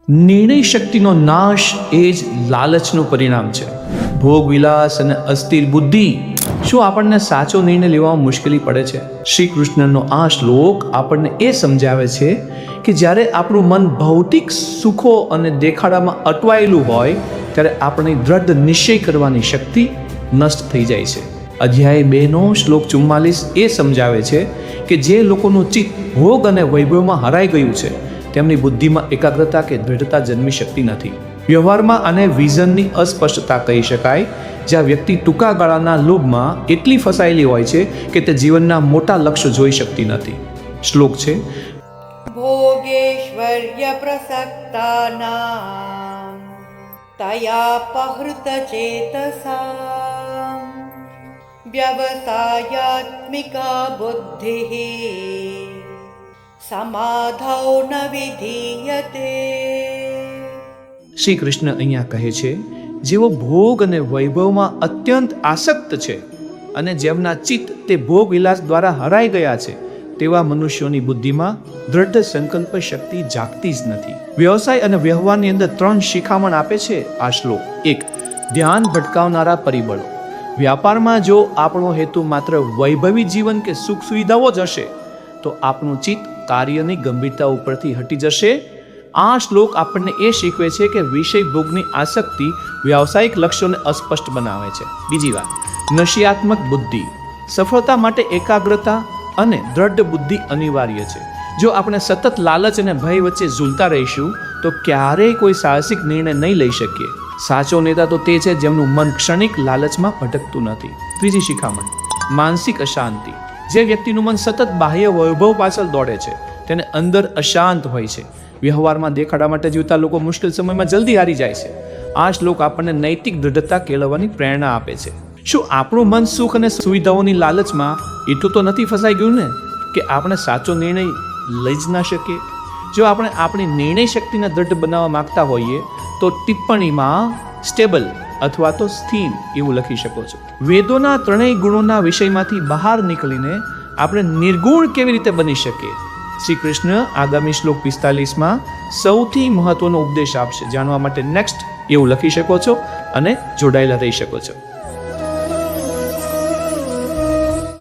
નિર્ણય શક્તિનો નાશ એ જ લાલચનું પરિણામ છે. ભોગ વિલાસ અને અસ્થિર બુદ્ધિ શું આપણને સાચો નિર્ણય લેવામાં મુશ્કેલી પડે છે? શ્રી કૃષ્ણનો આ શ્લોક આપણને એ સમજાવે છે કે જ્યારે આપણું મન ભૌતિક સુખો અને દેખાડામાં અટવાયેલું હોય ત્યારે આપણી દ્રઢ નિશ્ચય કરવાની શક્તિ નષ્ટ થઈ જાય છે. અધ્યાય 2નો શ્લોક 44 એ સમજાવે છે કે જે લોકોનું ચિત્ત ભોગ અને વૈભવમાં હરાઈ ગયું છે તેમની બુદ્ધિમાં એકાગ્રતા કે દૃઢતા જન્મી શકતી નથી. વ્યવહારમાં આને વિઝનની અસ્પષ્ટતા કહી શકાય, જ્યાં વ્યક્તિ ટૂંકા ગાળાના લોભમાં એટલી ફસાયેલી હોય છે કે તે જીવનના મોટા લક્ષ્ય જોઈ શકતી નથી. શ્લોક છે: ભોગેશ્વર્ય પ્રસક્તાનાં તયાપહૃત ચેતસા વ્યવસાયાત્મિકા બુદ્ધિઃ સમાધૌ ન વિધીયતે. શ્રી કૃષ્ણ અહીંયા કહે છે, જેઓ ભોગ અને વૈભવમાં અત્યંત આસક્ત છે અને જેમના ચિત્ત તે ભોગ વિલાસ દ્વારા હરાઈ ગયા છે તેવા મનુષ્યોની બુદ્ધિમાં દ્રઢ સંકલ્પ શક્તિ જાગતી જ નથી. વ્યવસાય અને વ્યવહારની અંદર 3 શિખામણ આપે છે આ શ્લોક. 1. ધ્યાન ભટકાવનારા પરિબળો. વ્યાપારમાં જો આપણો હેતુ માત્ર વૈભવી જીવન કે સુખ સુવિધાઓ જ હશે તો આપણું ચિત્ત કાર્યની ગંભીરતા ઉપરથી હટી જશે. આ શ્લોક આપણને એ શીખવે છે કે વિષય ભોગની આસક્તિ વ્યાવસાયિક લક્ષ્યોને અસ્પષ્ટ બનાવે છે. બીજી વાત, નશિયાત્મક બુદ્ધિ. સફળતા માટે એકાગ્રતા અને દ્રઢ બુદ્ધિ અનિવાર્ય છે. જો આપણે સતત લાલચ અને ભય વચ્ચે ઝૂલતા રહીશું તો ક્યારેય કોઈ સાહસિક નિર્ણય નહીં લઈ શકીએ. સાચો નેતા તો તે છે જેમનું મન ક્ષણિક લાલચમાં ભટકતું નથી. ત્રીજી શિખામણ, માનસિક અશાંતિ. જે વ્યક્તિનું મન સતત બાહ્ય વૈભવ પાછળ દોડે છે તેને અંદર અશાંત હોય છે. વ્યવહારમાં દેખાડા માટે જીવતા લોકો મુશ્કેલ સમયમાં જલ્દી હારી જાય છે. આ શ્લોક આપણને નૈતિક દૃઢતા કેળવવાની પ્રેરણા આપે છે. શું આપણું મન સુખ અને સુવિધાઓની લાલચમાં એટલું તો નથી ફસાઈ ગયું ને કે આપણે સાચો નિર્ણય લઈ જ ના શકીએ? જો આપણે આપણી નિર્ણય શક્તિને દૃઢ બનાવવા માંગતા હોઈએ તો ટિપ્પણીમાં સ્ટેબલ અથવા તો સ્થિર એવું લખી શકો છો. વેદોના 3 ગુણોના વિષયમાંથી બહાર નીકળીને આપણે નિર્ગુણ કેવી રીતે બની શકીએ? શ્રી કૃષ્ણ આગામી શ્લોક 45માં સૌથી મહત્વનો ઉપદેશ આપશે. જાણવા માટે નેક્સ્ટ એવું લખી શકો છો અને જોડાયેલા રહી શકો છો.